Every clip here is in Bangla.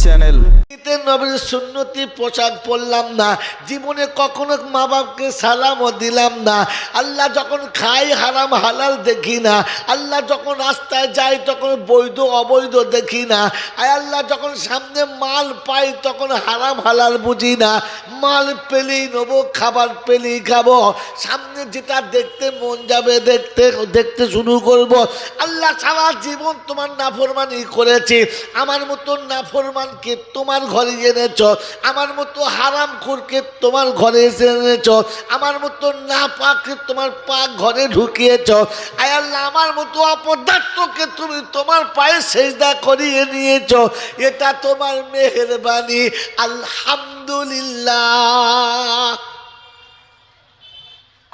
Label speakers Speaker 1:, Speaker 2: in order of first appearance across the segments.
Speaker 1: চ্যানেল।
Speaker 2: নবীর সুন্নতি পোশাক পরলাম না, জীবনে কখনো মা বাপকে সালামও দিলাম না। আল্লাহ যখন খাই হারাম হালাল দেখি না, আল্লাহ যখন রাস্তায় যাই তখন বৈধ অবৈধ দেখি না। আর আল্লাহ যখন সামনে মাল পাই তখন হারাম হালাল বুঝি না। মাল পেলেই নেবো, খাবার পেলেই খাবো, সামনে যেটা দেখতে মন যাবে দেখতে দেখতে শুরু করব। আল্লাহ সারা জীবন তোমার নাফরমানি করেছি, আমার মতো নাফরমানকে তোমার ঘরে এনেছ, আমার মতো হারাম খোরকে তোমার ঘরে এসে এনেছ, আমার মতো না পাককে তোমার পাক ঘরে ঢুকিয়েছ। আয় আল্লাহ, আমার মতো অপদার্থকে তুমি তোমার পায়ে সেজদা করিয়ে নিয়েছ, এটা তোমার মেহেরবানি। আলহামদুলিল্লাহ।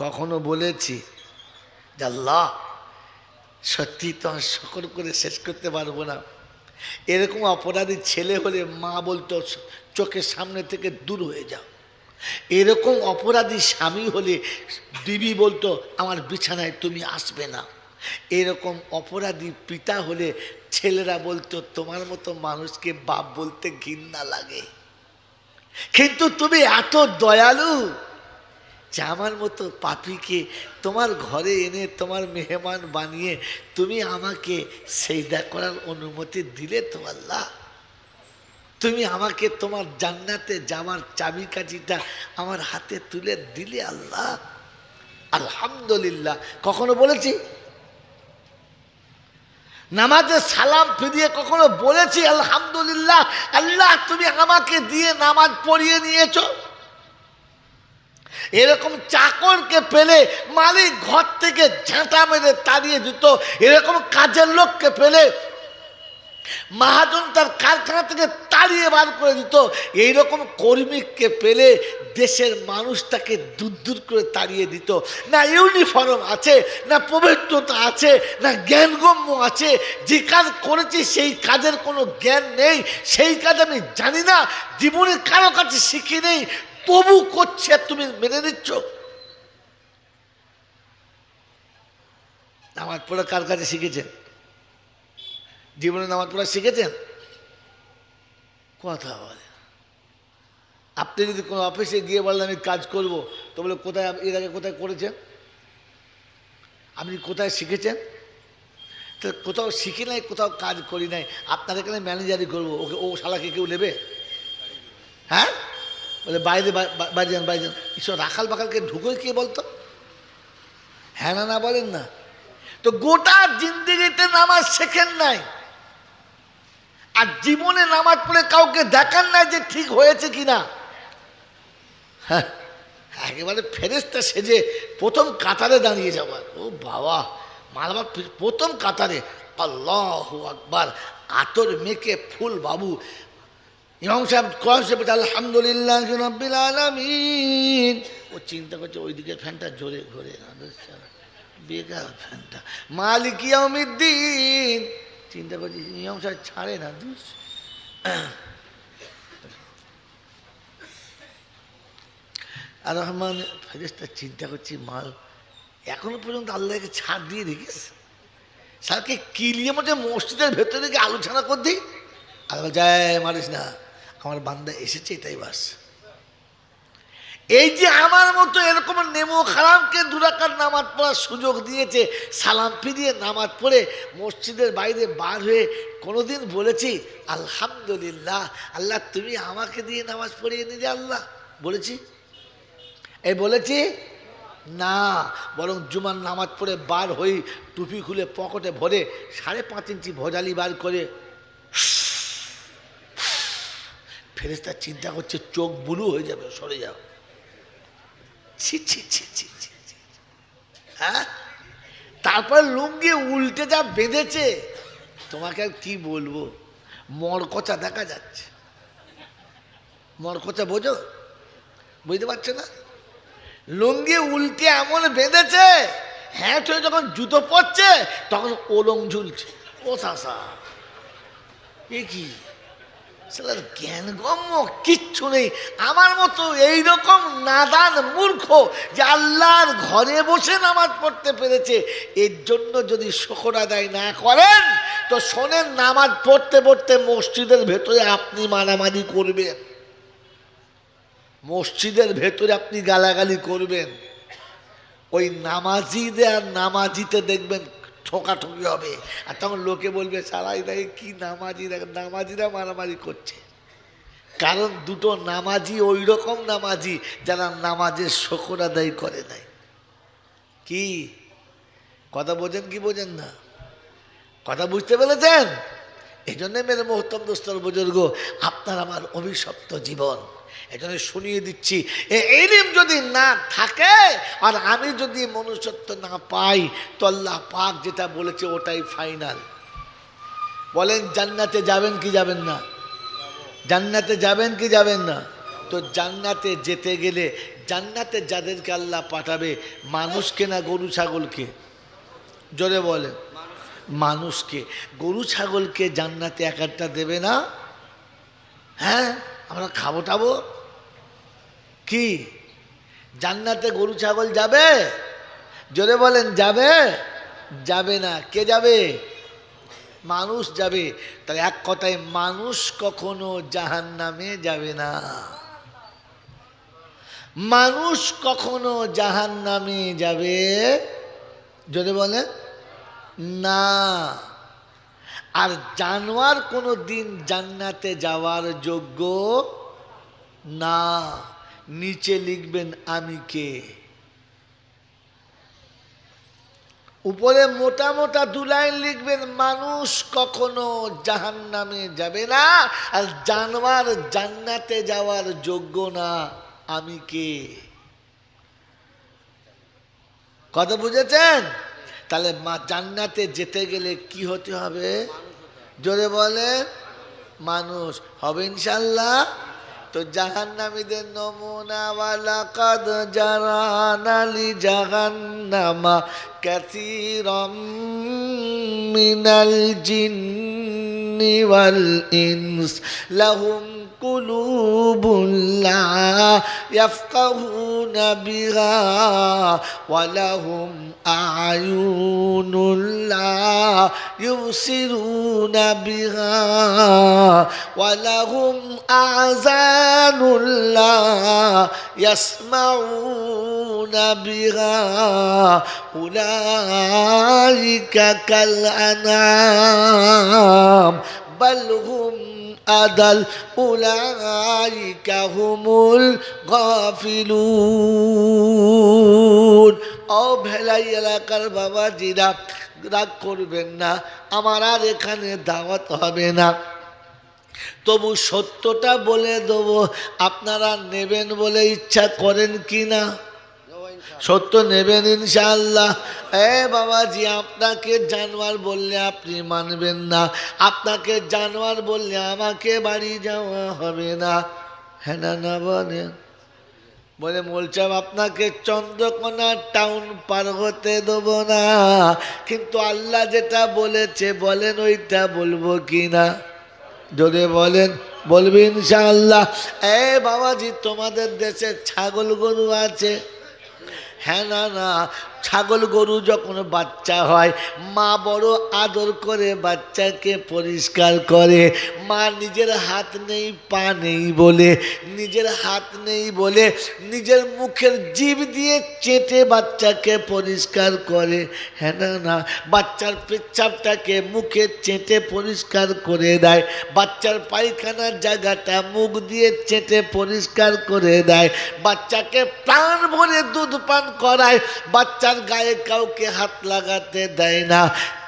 Speaker 2: কখনো বলেছি যে আল্লাহ সত্যি তো আমি শুকর করে শেষ করতে পারবো না। এরকম অপরাধী ছেলে হলে মা বলতো চোখের সামনে থেকে দূর হয়ে যাও। এরকম অপরাধী স্বামী হলে বিবি বলতো আমার বিছানায় তুমি আসবে না। এরকম অপরাধী পিতা হলে ছেলেরা বলতো তোমার মতো মানুষকে বাপ বলতে ঘৃণা লাগে। কিন্তু তুমি এত দয়ালু যে আমার মতো পাপীকে তোমার ঘরে এনে তোমার মেহমান বানিয়ে তুমি আমাকে সেজদা করার অনুমতি দিলে তো আল্লাহ। তুমি আমাকে তোমার জান্নাতে যাওয়ার চাবিকাঠিটা আমার হাতে তুলে দিলে আল্লাহ। আলহামদুলিল্লাহ। কখনো বলেছি নামাজে সালাম ফিরিয়ে কখনো বলেছি আলহামদুলিল্লাহ আল্লাহ তুমি আমাকে দিয়ে নামাজ পড়িয়ে নিয়েছো? এরকম চাকরকে পেলে মালিক ঘর থেকে ঝাঁটা মেরে তাড়িয়ে দিত, এরকম কাজের লোককে পেলে মহাজন তার কারখানা থেকে তাড়িয়ে বার করে দিত, এইরকম কর্মীকে পেলে দেশের মানুষ তাকে দূর দূর করে তাড়িয়ে দিত। না ইউনিফর্ম আছে, না পবিত্রতা আছে, না জ্ঞানগম্য আছে। যে কাজ করেছি সেই কাজের কোনো জ্ঞান নেই, সেই কাজ আমি জানি না, জীবনে কারো কাছে শিখি নেই, তবু করছে তুমি মেনে নিচ্ছ। নামাজ পড়া কার কাছে শিখেছেন? জীবনে নামাজ পড়া শিখেছেন? কথা বলে। আপনি যদি কোনো অফিসে গিয়ে বলেন আমি কাজ করব, তো বলে কোথায় এর আগে কোথায় করেছেন? আপনি কোথায় শিখেছেন? তো কোথাও শিখি নাই, কোথাও কাজ করি নাই, আপনার এখানে ম্যানেজারই করবো, ওকে ও শালাকে কেউ নেবে? হ্যাঁ বলে বাইরে বাইরে যান বাইরে যান। ঈশ্বর রাখাল বাখালকে ঢুকোই কে বলতো? হ্যাঁ না বলেন না? তো গোটা জিন্দিগিতে নামাজ শেখেন নাই, আর জীবনে নামাজ পড়ে কাউকে দেখান নাই যে ঠিক হয়েছে কিনা। হ্যাঁ, একেবারে ফেরেশতা সেজে প্রথম কাতারে দাঁড়িয়ে যাবার। ও বাবা, মালবা প্রথম কাতারে, আল্লাহু আকবার, আতর মেখে ফুল বাবু। ইমাম সাহেব কোরআন শরীফ আলহামদুলিল্লাহ রাব্বিল আলামিন। ও চিন্তা করছে ওইদিকে ফ্যানটা জোরে ঘোরে, বেকার ফ্যানটা। মালিক ইয়াউমিদ্দিন চিন্তা করছি ইমাম সাহেব ছাড়ে না। আর রহমান ফেরেশতা চিন্তা করছি মাল এখনো পর্যন্ত আল্লাহকে ছাড় দিয়ে রেখেছে, স্যারকে কিলিয়ে মধ্যে মসজিদের ভেতরে গিয়ে আলোচনা কর দিই। আল্লাহ যায় মারিস না, আমার বান্দা এসেছে এটাই বাস। এই যে আমার মতো এরকম নেমো খারামকে দুরাকার নামাজ পড়ার সুযোগ দিয়েছে, সালাম ফিরিয়ে নামাজ পড়ে মসজিদের বাইরে বার হয়ে কোনোদিন বলেছি আলহামদুলিল্লাহ আল্লাহ তুমি আমাকে দিয়ে নামাজ পড়িয়ে নিলে আল্লাহ? বলেছি? এই বলেছি না, বরং জুমার নামাজ পড়ে বার হই, টুপি খুলে পকেটে ভরে 5.5 ইঞ্চি ভজালি বার করে ফেরেশতা চিন্তা করছে চোখ বুলু হয়ে যাবে, সরে যাও। ছি ছি ছি ছি ছি। হ্যাঁ, তারপর লুঙ্গি উল্টে যা বেঁধেছে তোমাকে আর কি বলবো, মরকচা দেখা যাচ্ছে। মরকচা বোঝো? বুঝতে পারছো না? লুঙ্গি উল্টে এমন বেঁধেছে, হ্যাঁ হয়ে যখন জুতো পরছে তখন ওলং ঝুলছে। ও সাসা এ কি শালার জ্ঞানগম্য কিচ্ছু নেই। আমার মতো এইরকম নাদান মূর্খ যে আল্লাহর ঘরে বসে নামাজ পড়তে পেরেছে, এর জন্য যদি শুকর আদায় না করেন তো শোনেন, নামাজ পড়তে পড়তে মসজিদের ভেতরে আপনি মারামারি করবেন, মসজিদের ভেতরে আপনি গালাগালি করবেন, ওই নামাজিদের আর নামাজিতে দেখবেন ঠোকাঠুকি হবে। আর তখন লোকে বলবে সারাই দেখে কি নামাজিরা মারামারি করছে। কারণ দুটো নামাজি ওই রকম নামাজি যারা নামাজের শুকর আদায় করে নাই। কি কথা বোঝেন কি বোঝেন না? কথা বুঝতে পেরেছেন? এই জন্যে মেরে মোহতম দোস্তর বুজুর্গ, আপনার আমার অভিশপ্ত জীবন। এই জন্য শুনিয়ে দিচ্ছি, এই ইলম যদি না থাকে আর আমি যদি মনুষ্যত্ব না পাই তো আল্লাহ পাক যেটা বলেছে ওটাই ফাইনাল। বলেন জান্নাতে যাবেন কি যাবেন না? জান্নাতে যাবেন কি যাবেন না? তো জান্নাতে যেতে গেলে জান্নাতে যাদেরকে আল্লাহ পাঠাবে, মানুষকে না গরু ছাগলকে? জোরে বলেন। মানুষকে। গরু ছাগলকে জান্নাতে এক একটা দেবে না? হ্যাঁ, আমরা খাবো টাবো কি? জান্নাতে গরু ছাগল যাবে? জোরে বলেন যাবে? যাবে না। কে যাবে? মানুষ যাবে। তাহলে এক কথায় মানুষ কখনো জাহান্নামে যাবে না, মানুষ কখনো জাহান্নামে যাবে জোরে বলেন না। আর জানোয়ার কোনো দিন জান্নাতে যাওয়ার যোগ্য না। নিচে লিখবেন আমি কে, উপরে মোটা মোটা দু লাইন লিখবেন মানুষ কখনো জাহান্নামে যাবে না আর জানোয়ার জান্নাতে যাওয়ার যোগ্য না। আমি কে? কথা বুঝেছেন? তাহলে জান্নাতে যেতে গেলে কি হতে হবে? জোরে বলেন মানুষ হবে ইনশাল্লাহ। তো জাহান্নামীদের নমুনা ওয়ালাকাদ জারানা লি জাহান্নামা কাসীরাম মিনাল জিন্নি ওয়াল ইনস লাহুম কুলুবুন লা ইয়াফকাহুনা বিহা ওয়া লাহুম আ'য়ুনুন লা ইউবসিরুনা বিহা ওয়া লাহুম আযানুন লা ইয়াসমাউনা বিহা উলাইকা কাল আনআম বাল হুম আদাল উলাইকা হুমুল গাফিলুন। ও ভেলাই এলাকার বাবাজিরা, রাগ করবেন না, আমার আর এখানে দাওয়াত হবে না, তবু সত্যটা বলে দেবো। আপনারা নেবেন বলে ইচ্ছা করেন কি না? সত্য নেবেন ইনশাআল্লাহ। বাবাজি, আপনাকে জানোয়ার বললে আপনি মানবেন না, আপনাকে জানোয়ার বললে আমাকে বাড়ি যাওয়া হবে না। হ্যাঁ না না বলেন? বলে বলছে আপনাকে চন্দ্রকোনা টাউন পার হতে দেবো না, কিন্তু আল্লাহ যেটা বলেছে বলেন ওইটা বলবো কি না? যদি বলেন বলবি ইনশাআল্লাহ। বাবাজি, তোমাদের দেশে ছাগল গরু আছে? হ্যাঁ না না, ছাগল গরু যখন বাচ্চা হয় মা বড় আদর করে বাচ্চাকে পরিষ্কার করে। মা নিজের হাত নেই পা নেই বলে, নিজের হাত নেই বলে নিজের মুখের জিভ দিয়ে চেটে বাচ্চাকে পরিষ্কার করে। হ্যাঁ না না, বাচ্চার পেচ্ছাপটাকে মুখে চেটে পরিষ্কার করে দেয়, বাচ্চার পায়খানার জায়গাটা মুখ দিয়ে চেটে পরিষ্কার করে দেয়, বাচ্চাকে প্রাণ ভরে দুধ পান করায়, বাচ্চার গায়ে কাউকে হাত লাগাতে দেয় না,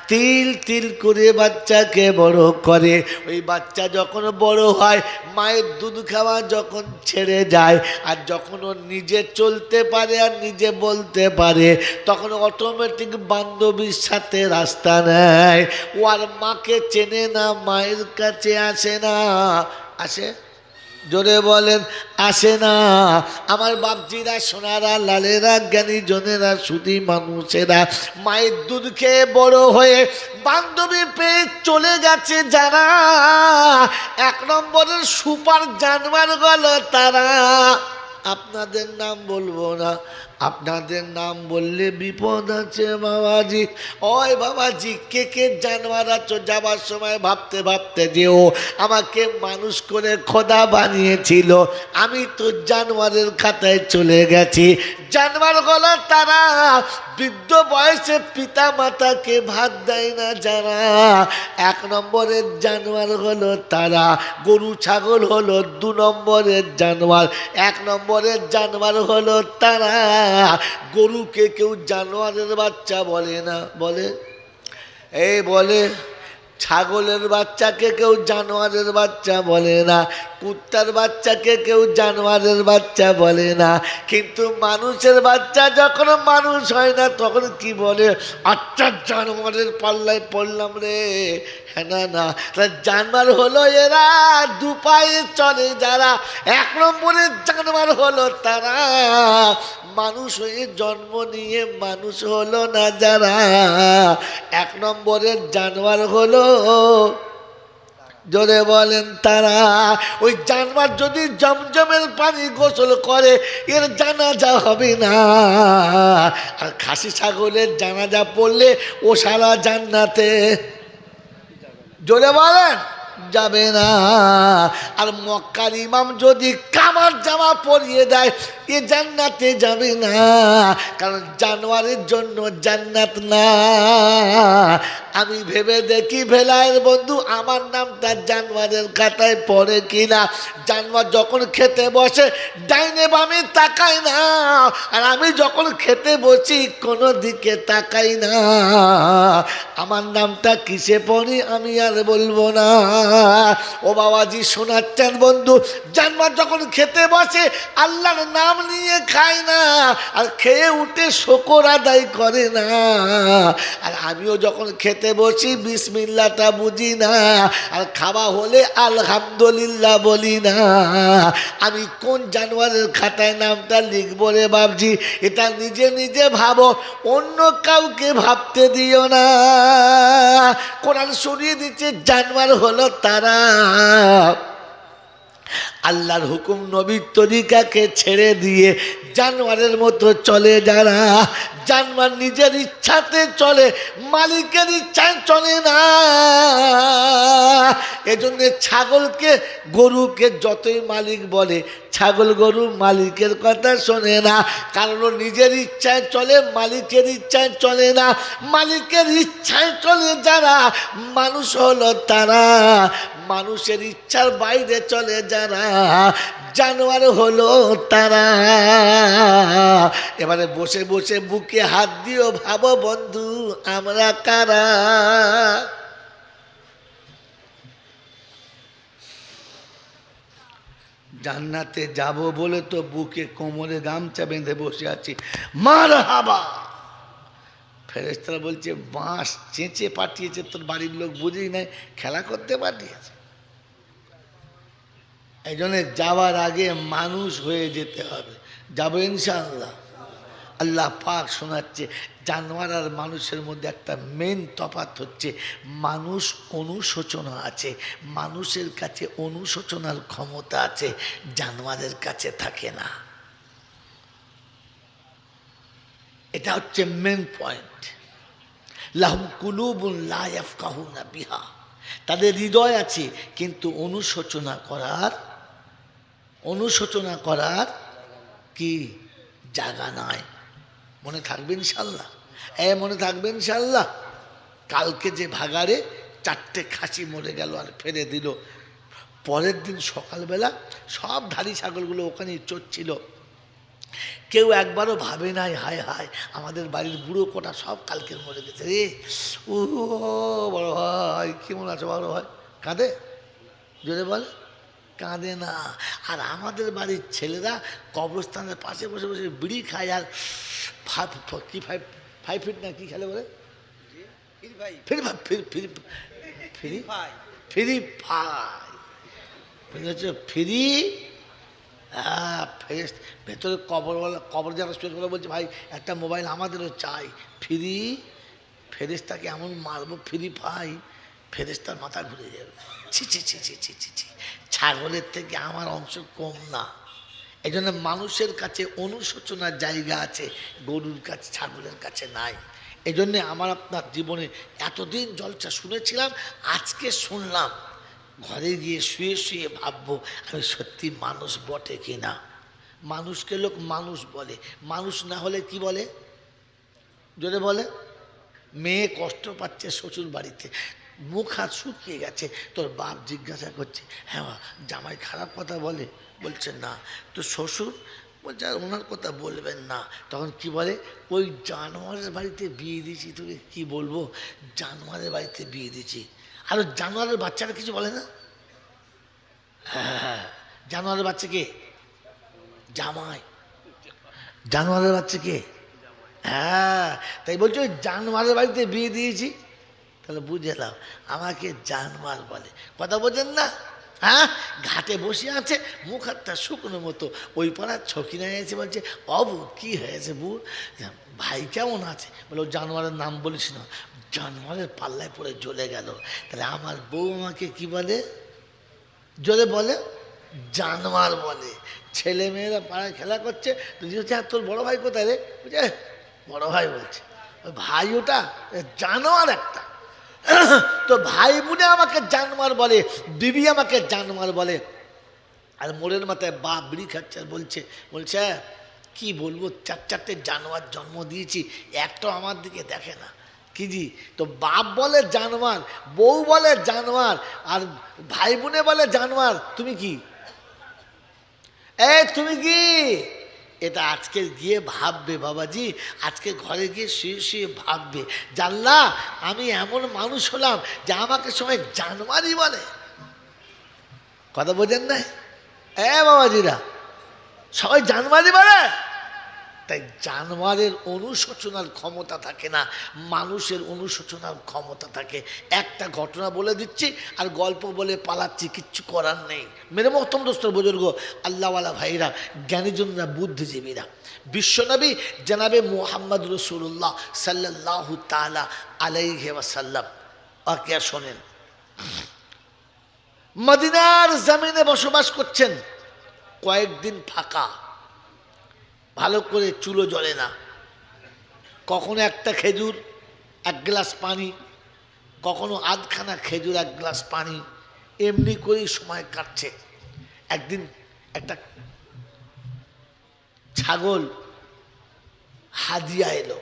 Speaker 2: তিল তিল করে বাচ্চাকে বড় করে। ওই বাচ্চা যখন বড় হয়, মায়ের দুধ খাওয়া যখন ছেড়ে যায় আর যখন ও নিজে চলতে পারে আর নিজে বলতে পারে, তখন অটোমেটিক বান্ধবীর সাথে রাস্তা নেয়। ও আর মাকে চেনে না, মায়ের কাছে আসে না। আসে? জোরে বলেন আসে না। আমার বাপজিরা, সোনারা, লালেরা, জ্ঞানী জনেরা, সুধী মানুষেরা, মায়ের দুধ খেয়ে বড় হয়ে বান্ধবী পেয়ে চলে গেছে যারা, এক নম্বরের সুপার জানোয়ার গেল তারা। আপনাদের নাম বলবো না, আপনাদের নাম বললে বিপদ আছে বাবাজি। ওই বাবাজি, কে কে জানোয়ার আছো, যাবার সময় ভাবতে ভাবতে যেও আমাকে মানুষ করে খোদা বানিয়েছিল, আমি তো জানোয়ারের খাতায় চলে গেছি। জানোয়ার হলো তারা, বৃদ্ধ বয়সে পিতা মাতাকে ভাত দেয় না যারা, এক নম্বরের জানোয়ার হলো তারা। গরু ছাগল হলো দু নম্বরের জানোয়ার, এক নম্বরের জানোয়ার হলো তারা। গরুকে কেউ জানোয়ারের বাচ্চা বলে না, বলে? এই বলে। ছাগলের বাচ্চাকে কেউ জানোয়ারের বাচ্চা বলে না, কুত্তার বাচ্চাকে কেউ জানোয়ারের বাচ্চা বলে না, কিন্তু মানুষের বাচ্চা যখন মানুষ হয় না তখন কি বলে? আচ্ছা, জানোয়ারের পাল্লায় পড়লাম রে। হ্যাঁ না না, জানোয়ার হলো এরা, দু পায়ে চলে যারা, এক নম্বরের জানোয়ার হলো তারা। মানুষ হয়ে জন্ম নিয়ে মানুষ হলো না যারা, এক নম্বরের জানোয়ার হলো, জোরে বলেন তারা। ওই জানোয়ার যদি জমজমের পানি গোসল করে এর জানাজা হবে না, আর খাসি ছাগলের জানাজা পড়লে ও সারা জান্নাতে, জোরে বলেন, যাবে না। আর মক্কার ইমাম যদি কামার জামা পরিয়ে দেয় এ জান্নাতে যাবে না, কারণ জানোয়ারের জন্য জান্নাত না। আমি ভেবে দেখি ভেলায়ের বন্ধু, আমার নামটা জানোয়ারের খাতায় পড়ে কিনা। জানোয়ার যখন খেতে বসে ডাইনে বামে তাকায় না, আর আমি যখন খেতে বসি কোনো দিকে তাকাই না। আমার নামটা কিসে পড়ি আমি আর বলবো না। ও বাবাজি শোনাচ্ছেন বন্ধু, জানোয়ার যখন খেতে বসে আল্লাহর নাম নিয়ে খায় না, আর খেয়ে উঠে শুকর আদায় করে না। আর আমিও যখন খেতে বসি বিসমিল্লাহটা বুঝি না, আর খাওয়া হলে আলহামদুলিল্লাহ বলি না। আমি কোন জানোয়ারের খাতায় নামটা লিখবো রে বাবজি? এটা নিজে নিজে ভাবো, অন্য কাউকে ভাবতে দিও না। কোরআন শুনিয়ে দিচ্ছে জানোয়ার হলো তারা, আল্লাহর হুকুম নবীর তরিকাকে ছেড়ে দিয়ে জানোয়ারের মতো চলে যারা। জানোয়ার নিজের ইচ্ছাতে চলে, মালিকের ইচ্ছায় চলে না। এজন্য ছাগলকে গরুকে যতই মালিক বলে, ছাগল গরু মালিকের কথা শোনে না, কারণ নিজের ইচ্ছায় চলে, মালিকের ইচ্ছায় চলে না। মালিকের ইচ্ছায় চলে যারা, মানুষ হলো তারা। মানুষের ইচ্ছার বাইরে চলে যারা, জানোয়ার হলো তারা। এবারে বসে বসে বুকে হাত দিও, ভাবো বন্ধু আমরা কারা। জান্নাতে যাব বলে তো বুকে কোমরে গামছা বেঁধে বসে আছি, মারহাবা। ফেরেশতারা বলছে বাঁশ চেঁচে পাঠিয়েছে, তোর বাড়ির লোক বুঝেই নাই, খেলা করতে পাঠিয়েছে। এই জন্য যাওয়ার আগে মানুষ হয়ে যেতে হবে। যাবো ইনশাআল্লাহ। আল্লাহ পাক শোনাচ্ছে, জানোয়ার আর মানুষের মধ্যে একটা মেন তফাৎ হচ্ছে, মানুষ অনুশোচনা আছে, মানুষের কাছে অনুশোচনার ক্ষমতা আছে, জানোয়ারের কাছে থাকে না। এটা হচ্ছে মেন পয়েন্ট। লাহুম কুলুবুন লা ইয়াফকাহুনা বিহা, তাদের হৃদয় আছে কিন্তু অনুশোচনা করার কি জায়গা নাই। মনে থাকবে ইনশাল্লাহ? মনে থাকবে ইনশাল্লাহ? কালকে যে ভাগাড়ে 4টে খাসি মরে গেল আর ফেলে দিল, পরের দিন সকালবেলা সব ধাড়ি ছাগলগুলো ওখানেই চড়ছিল, কেউ একবারও ভাবে নাই হায় হায় আমাদের বাড়ির বুড়ো কোটা সব কালকের মরে গেছে রে। ও বড় ভাই কেমন আছে বড় ভাই? কাঁদে? জোরে বলে, কাঁদে না। আর আমাদের বাড়ির ছেলেরা কবরস্থানের পাশে বসে বসে বিড়ি খায়, আর ফাইভ ফিট না কি খেলে বলে, ফ্রি ফায়ার। বুঝেছ? ফ্রি। হ্যাঁ, ফেরেস্ত ভেতরে কবর যারা শুয়ে বলছে ভাই একটা মোবাইল আমাদেরও চাই, ফ্রি। ফেরেস্তাকে এমন মারবো ফ্রি পাই, ফেরেস্তার মাথা ঘুরে যাবে। ছি ছি ছি ছি ছি ছি ছি, ছাগলের থেকে আমার অংশ কম না। এই জন্য মানুষের কাছে অনুশোচনার জায়গা আছে, গরুর কাছে ছাগলের কাছে নাই। এই জন্যে আমার আপনার জীবনে এতদিন জলসা শুনেছিলাম, আজকে শুনলাম, ঘরে গিয়ে শুয়ে শুয়ে ভাববো আমি সত্যি মানুষ বটে কিনা। মানুষকে লোক মানুষ বলে, মানুষ না হলে কি বলে? জোরে বলে। মেয়ে কষ্ট পাচ্ছে শ্বশুর বাড়িতে, মুখ হাত শুকিয়ে গেছে, তোর বাপ জিজ্ঞাসা করছে হ্যাঁ জামাই খারাপ কথা বলে? বলছে না। তো শ্বশুর বলছে আর ওনার কথা বলবেন না। তখন কি বলে? ওই জানোয়ারের বাড়িতে বিয়ে দিয়েছি, তোকে কি বলবো, জানোয়ারের বাড়িতে বিয়ে দিয়েছি। আর জানোয়ারের বাচ্চারা কিছু বলে না? হ্যাঁ, জানোয়ারের বাচ্চা কে? জামাই। জানোয়ারের বাচ্চা কে? হ্যাঁ, তাই বলছো ওই জানোয়ারের বাড়িতে বিয়ে দিয়েছি। তাহলে বুঝলাম আমাকে জানোয়ার বলে। কথা বোঝেন না? হ্যাঁ, ঘাটে বসে আছে, মুখ হাতটা শুকনো মতো, ওই পাড়ার ছকিনা এসে বলছে অবু কি হয়েছে বু, ভাই কেমন আছে? বলে ও জানোয়ারের নাম বলিস না, জানোয়ারের পাল্লায় পড়ে জ্বলে গেল। তাহলে আমার বউ আমাকে কি বলে? জোরে বলে, জানোয়ার বলে। ছেলে মেয়েরা পাড়ায় খেলা করছে, তো জিজ্ঞেস তোর বড় ভাই কোথায় রে? বুঝে বড় ভাই বলছে ভাই ওটা জানোয়ার একটা। তো ভাই বোনে আমাকে জানোয়ার বলে, বিবি আমাকে জানোয়ার বলে। আর মোড়ের মাথায় বাপ বিড়ি খাচ্ছে আর বলছে কি বলবো, চারটে জানোয়ার জন্ম দিয়েছি, একটাও আমার দিকে দেখে না। কি জি? তো বাপ বলে জানোয়ার, বউ বলে জানোয়ার, আর ভাই বোনে বলে জানোয়ার। তুমি কি? তুমি কি? এটা আজকে গিয়ে ভাববে বাবাজি, আজকে ঘরে গিয়ে শুয়ে শুয়ে ভাববে, জানলা আমি এমন মানুষ হলাম যে আমাকে সবাই জানোয়ারই বলে। কথা বোঝেন না? বাবাজিরা, সবাই জানোয়ারই বলে। তাই জানোয়ারের অনুশোচনার ক্ষমতা থাকে না, মানুষের অনুশোচনার ক্ষমতা থাকে। একটা ঘটনা বলে দিচ্ছি আর গল্প বলে পালাচ্ছি, কিচ্ছু করার নেই। মেরে মহতম দোস্ত বুজুর্গ, আল্লাহওয়ালা ভাইরা, জ্ঞানীজনরা, বুদ্ধিজীবীরা, বিশ্বনবী জনাবে মুহাম্মদ রাসূলুল্লাহ সাল্লাল্লাহু তাআলা আলাইহি ওয়াসাল্লাম ওয়াকিয়া শোনেন। মদিনার জমিনে বসবাস করছেন, কয়েকদিন ফাঁকা, ভালো করে চুলো জ্বলে না, কখনো একটা খেজুর এক গ্লাস পানি, কখনো আধখানা খেজুর এক গ্লাস পানি, এমনি করেই সময় কাটছে। একদিন একটা ছাগল হাদিয়া এলো।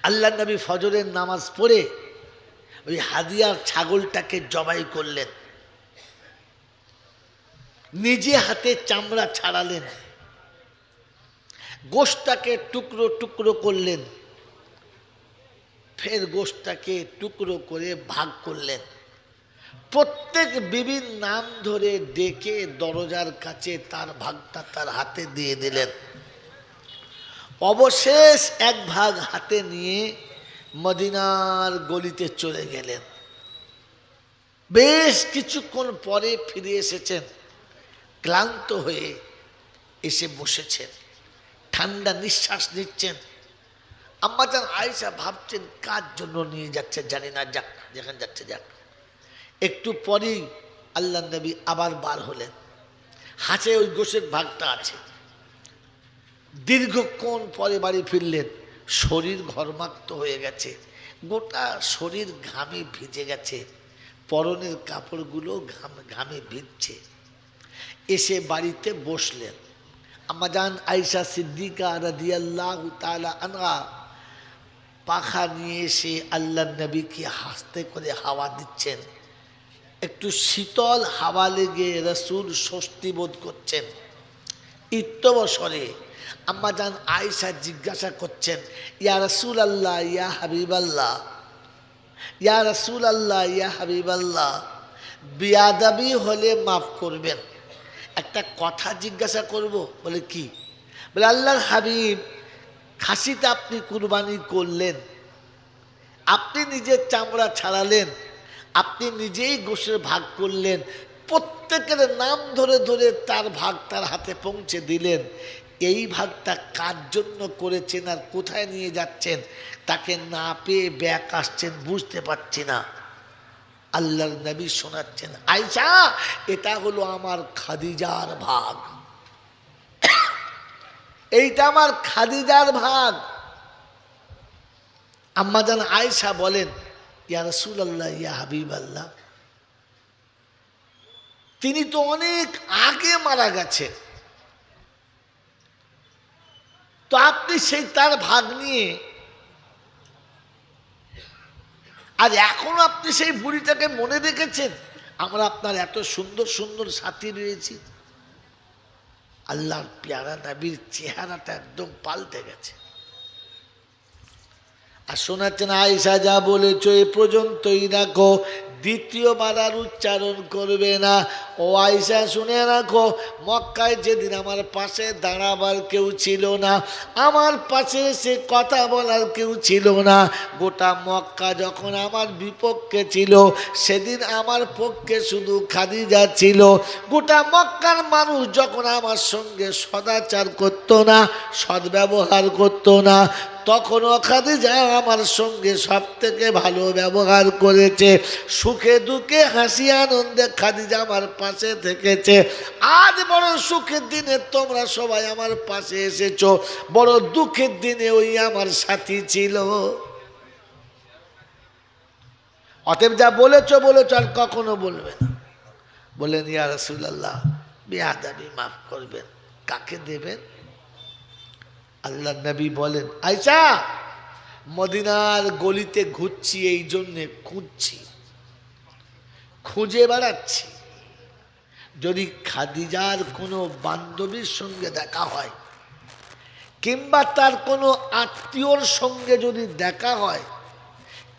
Speaker 2: আল্লাহ নবী ফজরের নামাজ পড়ে ওই হাদিয়ার ছাগলটাকে জবাই করলেন, নিজে হাতে চামড়া ছাড়ালেন, গোশটাকে টুকরো টুকরো করলেন, ফের গোশটাকে টুকরো করে ভাগ করলেন, প্রত্যেক বিবির নাম ধরে ডেকে দরজার কাছে তার ভাগটা তার হাতে দিয়ে দিলেন। অবশেষ এক ভাগ হাতে নিয়ে মদিনার গলিতে চলে গেলেন। বেশ কিছুক্ষণ পরে ফিরে এসেছেন, ক্লান্ত হয়ে এসে বসেছেন, ঠান্ডা নিঃশ্বাস নিচ্ছেন। আম্মাজান আয়েশা ভাবছেন কার জন্য নিয়ে যাচ্ছে জানি না, যাক যেখানে যাচ্ছে যাক। একটু পরেই আল্লাহ নবী আবার বার হলেন, হাতে ওই গোশের ভাগটা আছে। দীর্ঘক্ষণ পরে বাড়ি ফিরলেন, শরীর ঘর্মাক্ত হয়ে গেছে, গোটা শরীর ঘামে ভিজে গেছে, পরনের কাপড়গুলো ঘামে ভিজছে। এসে বাড়িতে বসলেন। আম্মাজান আয়েশা সিদ্দিকা রাদিয়াল্লাহু তাআলা আনহা পাখা নিয়ে এসে আল্লাহ নবীকে হাসতে করে হাওয়া দিচ্ছেন। একটু শীতল হাওয়া লেগে রাসূল স্বস্তি বোধ করছেন। ইত্যবসরে আম্মাজান আয়েশা জিজ্ঞাসা করছেন, ইয়া রাসূলাল্লাহ, ইয়া হাবিবাল্লাহ, ইয়া রাসূলাল্লাহ, ইয়া হাবিবাল্লাহ, বিয়াদবি হলে মাফ করবেন, একটা কথা জিজ্ঞাসা করব। বলে কি? বলে আল্লাহর হাবিব, খাসিটা আপনি কুরবানি করলেন, আপনি নিজের চামড়া ছাড়ালেন, আপনি নিজেই গোশের ভাগ করলেন, প্রত্যেকের নাম ধরে ধরে তার ভাগ তার হাতে পৌঁছে দিলেন। এই ভাগটা কার জন্য করেছেন আর কোথায় নিয়ে যাচ্ছেন তাকে না পেয়ে ব্যাক আসছেন, বুঝতে পারছি না। আল্লাহর নবী শোনাচ্ছেন, আয়েশা এটা হলো আমার খাদিজার ভাগ, এইটা আমার খাদিজার ভাগ। আম্মাজান আয়েশা বলেন, ইয়া রাসূলুল্লাহ, ইয়া হাবিবাল্লাহ, তিনি তো অনেক আগে মারা গেছেন, তো আপনি সেই তার ভাগ নিয়ে আর এখন আপনি সেই বুড়িটাকে মনে রেখেছেন? আমরা আপনার এত সুন্দর সুন্দর সাথী রয়েছি। আল্লাহর পেয়ারা নবীর চেহারাটা একদম পাল্টে গেছে। আর শোনাচ্ছেন, আয়েশা যা বলেছ এ পর্যন্তই রাখো, দ্বিতীয়বার আর উচ্চারণ করবে না। ও আয়েশা শুনে রাখো, মক্কায় যেদিন আমার পাশে দাঁড়াবার কেউ ছিল না, আমার পাশে এসে কথা বলার কেউ ছিল না, গোটা মক্কা যখন আমার বিপক্ষে ছিল, সেদিন আমার পক্ষে শুধু খাদিজা ছিল। গোটা মক্কার মানুষ যখন আমার সঙ্গে সদাচার করতো না, সদ্ব্যবহার করতো না, তখনও খাদিজা আমার সঙ্গে সব থেকে ভালো ব্যবহার করেছে। সুখে দুঃখে হাসি আনন্দে খাদিজা আমার পাশে থেকেছে। আজ বড় সুখের দিনে তোমরা সবাই আমার পাশে এসেছো, বড় দুঃখের দিনে ওই আমার সাথী ছিল। অতএব যা বলেছো আর কখনো বলবে না। বলেন, ইয়া রাসূলুল্লাহ, বেয়াদবি মাফ করবেন। কাকে দেবেন? আল্লাহ নবী বলেন, আয়েশা মদিনার গলিতে ঘুরছি, এই জন্যে খুঁজছি, খুঁজে বেড়াচ্ছি, যদি খাদিজার কোনো বান্ধবীর সঙ্গে দেখা হয় কিংবা তার কোনো আত্মীয়র সঙ্গে যদি দেখা হয়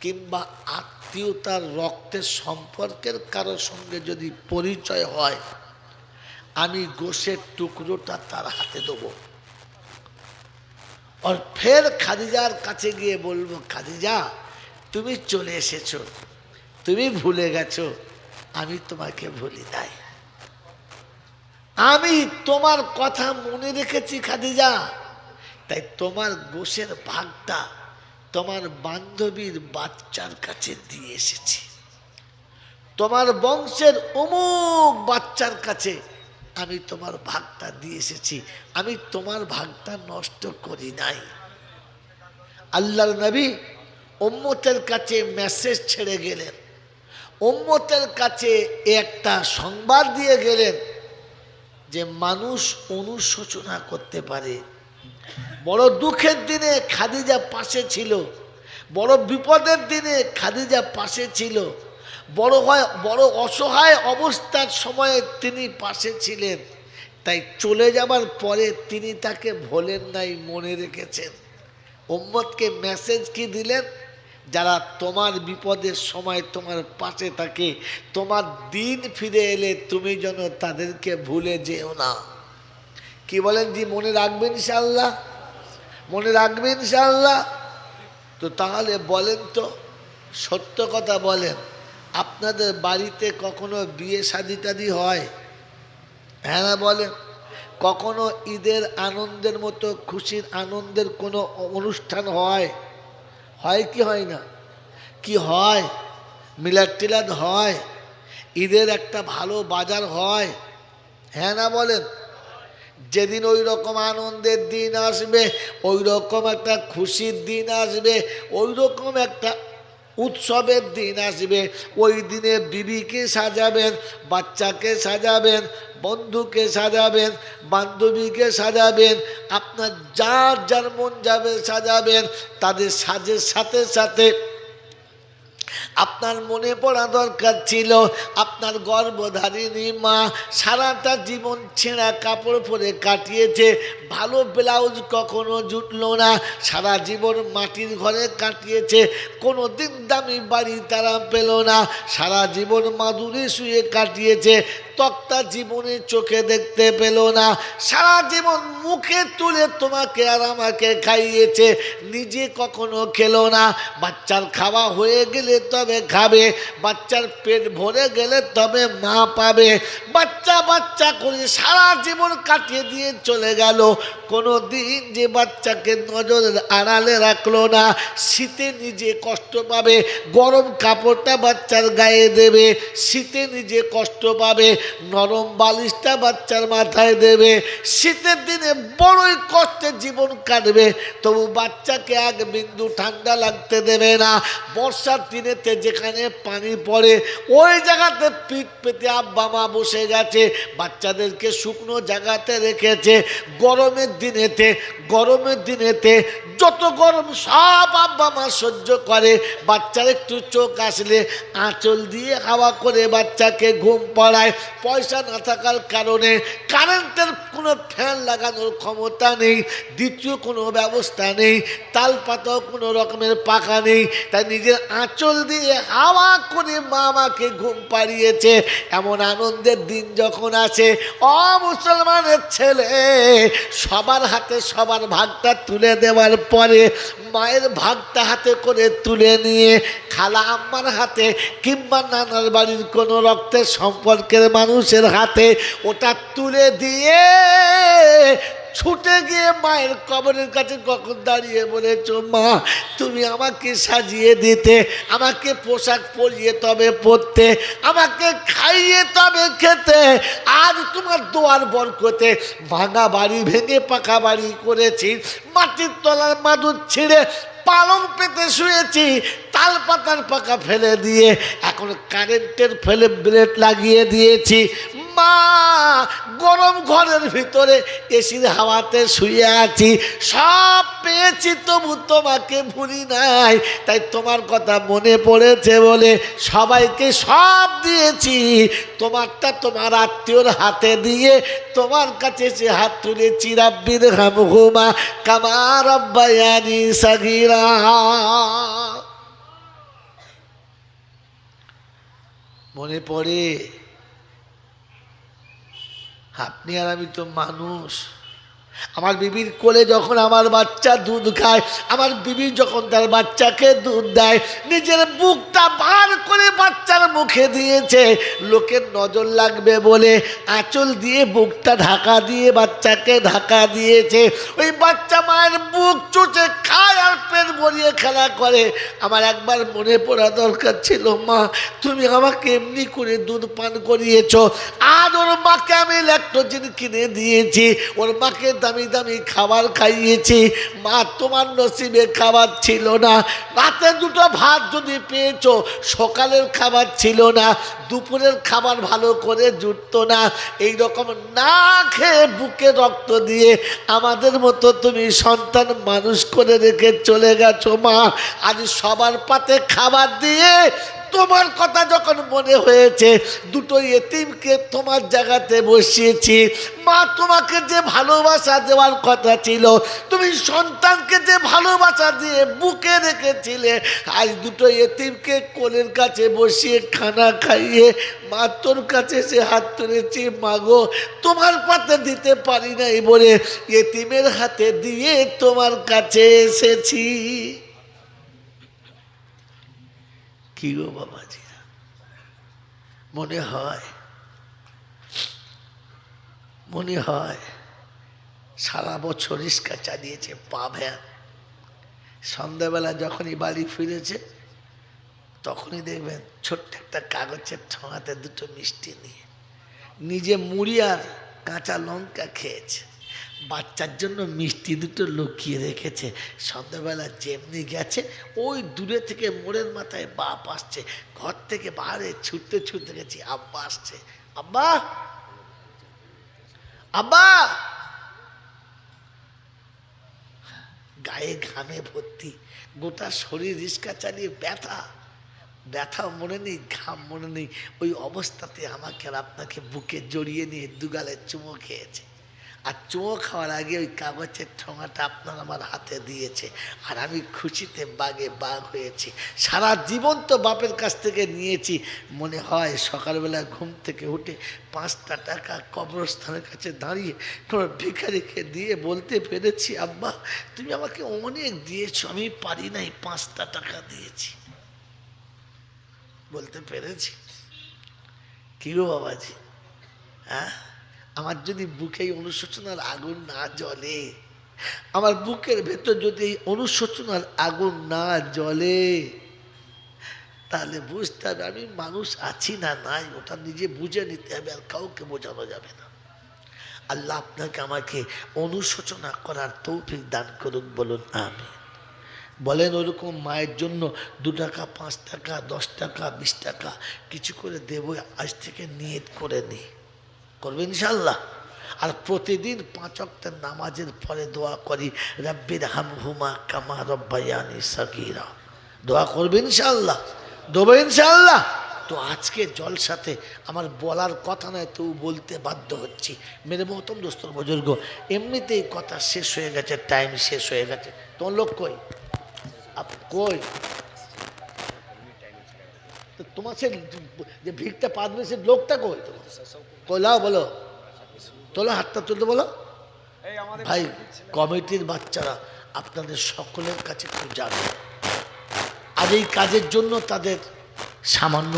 Speaker 2: কিংবা আত্মীয়তার রক্তের সম্পর্কের কারোর সঙ্গে যদি পরিচয় হয়, আমি গোশের টুকরোটা তার হাতে দেবো। আর ফের খাদিজার কাছে গিয়ে বলবো, খাদিজা তুমি চলে এসেছো, তুমি ভুলে গেছো, আমি তোমাকে ভুলি নাই, আমি তোমার কথা মনে রেখেছি খাদিজা, তাই তোমার গোশের ভাগটা তোমার বান্ধবীর বাচ্চার কাছে দিয়ে এসেছি, তোমার বংশের অমুক বাচ্চার কাছে আমি তোমার ভাগটা দিয়ে এসেছি, আমি তোমার ভাগটা নষ্ট করি নাই। আল্লাহর নবী উম্মতের কাছে মেসেজ ছেড়ে গেলেন, উম্মতের কাছে একটা সংবাদ দিয়ে গেলেন যে মানুষ অনুশোচনা করতে পারে। বড় দুঃখের দিনে খাদিজা পাশে ছিল, বড় বিপদের দিনে খাদিজা পাশে ছিল, বড় অসহায় অবস্থার সময়ে তিনি পাশে ছিলেন, তাই চলে যাবার পরে তিনি তাকে ভোলেন নাই, মনে রেখেছেন। উম্মতকে মেসেজ কি দিলেন? যারা তোমার বিপদের সময় তোমার পাশে থাকে, তোমার দিন ফিরে এলে তুমি যেন তাদেরকে ভুলে যেও না। কি বলেন জি? মনে রাখবেন ইনশাআল্লাহ? মনে রাখবেন ইনশাআল্লাহ? তো তাহলে বলেন তো, সত্য কথা বলেন, আপনাদের বাড়িতে কখনো বিয়ে শাদী টাদি হয়? হ্যাঁ না বলেন? কখনো ঈদের আনন্দের মতো খুশির আনন্দের কোনো অনুষ্ঠান হয়? হয় কি হয় না? কি হয়? মিলাদ টিলাদ হয়? ঈদের একটা ভালো বাজার হয়? হ্যাঁ না বলেন? যেদিন ওই রকম আনন্দের দিন আসবে, ওই রকম একটা খুশির দিন আসবে, ওই রকম একটা উৎসবের দিন আসবে, ওই দিনে বিবিকে সাজাবেন, বাচ্চাকে সাজাবেন, বন্ধুকে সাজাবেন, বান্ধবীকে সাজাবেন, আপনার যার যার মন যাবে সাজাবেন। তাদের সাজের সাথে সাথে আপনার মনে পড়া দরকার ছিল আপনার গর্ভধারিণী মা সারাটা জীবন ছেঁড়া কাপড় পরে কাটিয়েছে, ভালো ব্লাউজ কখনো জুটলো না, সারা জীবন মাটির ঘরে কাটিয়েছে, কোনো দিন দামি বাড়ি তারা পেল না, সারা জীবন মাদুরে শুয়ে কাটিয়েছে। তক্তা জীবনে চোখে দেখতে পেল না, সারা জীবন মুখে তুলে তোমাকে আর আমাকে খাইয়েছে, নিজে কখনো খেলো না। বাচ্চার খাওয়া হয়ে গেলে তবে খাবে, বাচ্চার পেট ভরে গেলে তবে মা পাবে। বাচ্চা বাচ্চা করে সারা জীবন কাটিয়ে দিয়ে চলে গেল, কোনো দিন যে বাচ্চাকে নজরের আড়ালে রাখলো না। শীতে নিজে কষ্ট পাবে, গরম কাপড়টা বাচ্চার গায়ে দেবে, শীতে নিজে কষ্ট পাবে, নরম বালিশটা বাচ্চার মাথায় দেবে, শীতের দিনে বড়ই কষ্টে জীবন কাটবে, তবু বাচ্চাকে এক বিন্দু ঠান্ডা লাগতে দেবে না। বর্ষার দিনেতে যেখানে পানি পড়ে ওই জায়গাতে পিঠ পেতে আব্বা মা বসে গেছে, বাচ্চাদেরকে শুকনো জায়গাতে রেখেছে। গরমের দিনেতে যত গরম সব আব্বা মা সহ্য করে, বাচ্চার একটু চোখ আসলে আঁচল দিয়ে হাওয়া করে বাচ্চাকে ঘুম পাড়ায়। পয়সা না থাকার কারণে কারেন্টের কোনো ফ্যান লাগানোর ক্ষমতা নেই, দ্বিতীয় কোনো ব্যবস্থা নেই, তাল পাতাও কোনো রকমের পাখা নেই, তাই নিজের আঁচল দিয়ে হাওয়া করে মা আমাকে ঘুম পাড়িয়েছে। এমন আনন্দের দিন যখন আসে, মুসলমানের ছেলে সবার হাতে সবার ভাগটা তুলে দেওয়ার পরে মায়ের ভাগটা হাতে করে তুলে নিয়ে খালা আম্মার হাতে কিংবা নানার বাড়ির কোনো রক্তের সম্পর্কের মানুষের হাতে ওটা তুলে দিয়ে ছুটে গিয়ে মায়ের কবরের কাছে কখন দাঁড়িয়ে বলেছ, মা তুমি আমাকে সাজিয়ে দিতে, আমাকে পোশাক পরিয়ে তবে পরতে, আমাকে খাইয়ে তবে খেতে, আজ তোমার দোয়ার বরকতে ভাঙা বাড়ি ভেঙে পাকা বাড়ি করেছি, মাটির তলার মাদুর ছিঁড়ে পালং পেতে শুয়েছি, তাল পাতার পাকা ফেলে দিয়ে এখন কারেন্টের ফেলে ব্লেড লাগিয়ে দিয়েছি। মা গরম ঘরের ভিতরে এসির হাওয়াতে শুয়ে আছি, সব পেয়েছি তবু তোমাকে ভুলি নাই, তাই তোমার কথা মনে পড়েছে বলে সবাইকে সব দিয়েছি, তোমারটা তোমার আত্মীয়র হাতে দিয়ে তোমার কাছে সে হাত তুলেছি। রাব্বির হামহুমা কামা রাব্বায়ানি সাগীরা। মনে পড়ে আপনি আর আমি তো মানুষ। আমার বিবির কোলে যখন আমার বাচ্চা দুধ খায়, আমার বিবি যখন তার বাচ্চাকে দুধ দেয়, নিজের বুকটা বার করে বাচ্চার মুখে দিয়েছে, লোকের নজর লাগবে বলে আঁচল দিয়ে বুকটা ঢাকা দিয়ে বাচ্চাকে ঢাকা দিয়েছে। ওই বাচ্চা মায়ের বুক চুচে খায় আর পেট ভরিয়ে খেলা করে। আমার একবার মনে পড়া দরকার ছিল, মা তুমি আমাকে এমনি করে দুধ পান করিয়েছ, আজ ওর মাকে আমি ল্যাকটোজেন কিনে দিয়েছি, ওর মাকে দামি দামি খাবার খাইয়েছি, মা তোমার নসিবে খাবার ছিল না, রাতে দুটো ভাত যদি পেয়েছো, সকালের খাবার ছিল না, দুপুরের খাবার ভালো করে জুটতো না, এইরকম না খেয়ে বুকে রক্ত দিয়ে আমাদের মতো তুমি সন্তান মানুষ করে রেখে চলে গেছো। মা আজ সবার পাতে খাবার দিয়ে তোমার কথা যখন মনে হয়েছে, দুটো এতিমকে তোমার জায়গাতে বসিয়েছি। মা তোমাকে যে ভালোবাসা দেওয়ার কথা ছিল, তুমি সন্তানকে যে ভালোবাসা দিয়ে বুকে রেখেছিলে, আজ দুটো এতিমকে কোলের কাছে বসিয়ে খানা খাইয়ে মা তোর কাছে সে হাত তুলেছি, মাগো তোমার পাতে দিতে পারি নাই বলে এতিমের হাতে দিয়ে তোমার কাছে এসেছি। কি গো বাবাজি, মনে হয় সারা বছর রিক্সা চালিয়েছে, পা ভ্যান, সন্ধ্যাবেলা যখনই বাড়ি ফিরেছে তখনই দেখবেন ছোট্ট একটা কাগজের ঠোঙাতে দুটো মিষ্টি নিয়ে নিজে মুড়ি আর কাঁচা লঙ্কা খেয়েছে, বাচ্চার জন্য মিষ্টি দুটো লুকিয়ে রেখেছে। সন্ধ্যাবেলা যেমনি গেছে, ওই দূরে থেকে মোড়ের মাথায় বাপ আসছে, ঘর থেকে বাইরে ছুটতে ছুটতে গেছি, আব্বা আসছে, আব্বা আব্বা, গায়ে ঘামে ভর্তি, গোটা শরীর রিক্সা চালিয়ে ব্যথা মনে নেই, ঘাম মনে নেই, ওই অবস্থাতে আমাকে আর আপনাকে বুকে জড়িয়ে নিয়ে দুগালে চুমো খেয়েছে। আর চুমো খাওয়ার আগে ওই কাগজের ঠোঙাটা আপনার আমার হাতে দিয়েছে, আর আমি খুশিতে বাগে বাগ হয়েছি। সারা জীবন তো বাপের কাছ থেকে নিয়েছি, মনে হয় সকালবেলা ঘুম থেকে উঠে 5টা টাকা কবরস্থানের কাছে দাঁড়িয়ে কোনো ভিখারিকে দিয়ে বলতে পেরেছি, আব্বা তুমি আমাকে অনেক দিয়েছো, আমি পারি নাই, 5টা টাকা দিয়েছি, বলতে পেরেছি। কি গো বাবাজি, হ্যাঁ? আমার যদি বুকে এই অনুশোচনার আগুন না জ্বলে, আমার বুকের ভেতর যদি এই অনুশোচনার আগুন না জ্বলে, তাহলে বুঝতে হবে আমি মানুষ আছি না নাই, ওটা নিজে বুঝে নিতে হবে, আর কাউকে বোঝানো যাবে না। আল্লাহ আপনাকে আমাকে অনুশোচনা করার তৌফিক দান করুন, বলুন আমিন। বলেন ওরকম মায়ের জন্য 2 টাকা 5 টাকা 10 টাকা 20 টাকা কিছু করে দেবো, আজ থেকে নিয়ত করে নি, করবেন ইনশাআল্লাহ। আর প্রতিদিন 5 ওয়াক্তের নামাজের পরে দোয়া করি, রাব্বির হামহুমা কামা রব্বায়ানি সাগীরা, দোয়া করবেন ইনশাআল্লাহ, দেবো ইনশাআল্লাহ। তো আজকে জলসাতে আমার বলার কথা নয়, তো বলতে বাধ্য হচ্ছি। মেরে মহতম দোস্তর বুজুর্গ, এমনিতেই কথা শেষ হয়ে গেছে, টাইম শেষ হয়ে গেছে। তোমার লোক কই? কই? তো তোমার সে যে ভিড়টা পাতবে সে লোকটা কই? কইলাও বলো, তোলো হাতটা তুলতে বলো। ভাই কমিটির বাচ্চারা আপনাদের সকলের কাছে খুব জানে, আর এই কাজের জন্য তাদের সামান্য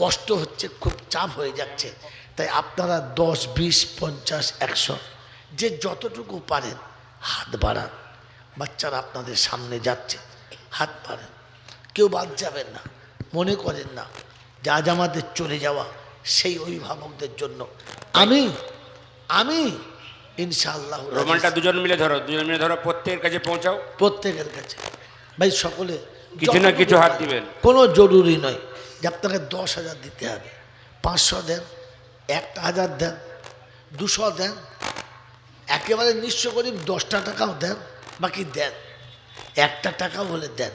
Speaker 2: কষ্ট হচ্ছে, খুব চাপ হয়ে যাচ্ছে। তাই আপনারা 10, 20, 50, 100 যে যতটুকু পারেন হাত বাড়ান। বাচ্চারা আপনাদের সামনে যাচ্ছে, হাত বাড়ান, কেউ বাদ যাবেন না। মনে করেন না যে আজ আমাদের চলে যাওয়া সেই অভিভাবকদের জন্য। আমি ইনশাআল্লাহ,
Speaker 1: রোমানটা দুজন মিলে ধরো, প্রত্যেকের কাছে পৌঁছাও,
Speaker 2: প্রত্যেকের কাছে। ভাই সকলে
Speaker 1: কিছু না কিছু হাত দিবেন।
Speaker 2: কোনো জরুরি নয় যে আপনাকে 10,000 দিতে হবে, 500 দেন, 1,000 দেন, 200 দেন, একেবারে নিঃস্ব করি 10টা টাকাও দেন, বাকি দেন, 1টা টাকাও হলে দেন।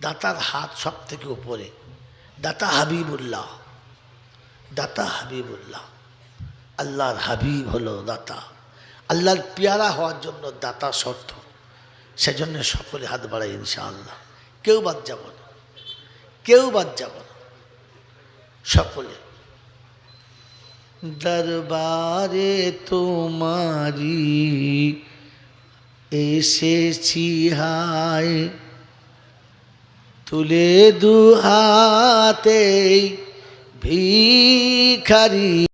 Speaker 2: দাতার হাত সব থেকে উপরে, দাতা হাবিবুল্লাহ, দাতা হাবিবুল্লাহ, আল্লাহর হাবিব হলো দাতা। আল্লাহর পেয়ারা হওয়ার জন্য দাতা শর্ত, সেজন্য সকলে হাত বাড়াই ইনশাআল্লাহ। কেউ বাদ যাব না, কেউ বাদ যাব না, সকলে। দরবারে তোমারি এসেছি হায়, তুলে দুহাতে ভিখারি।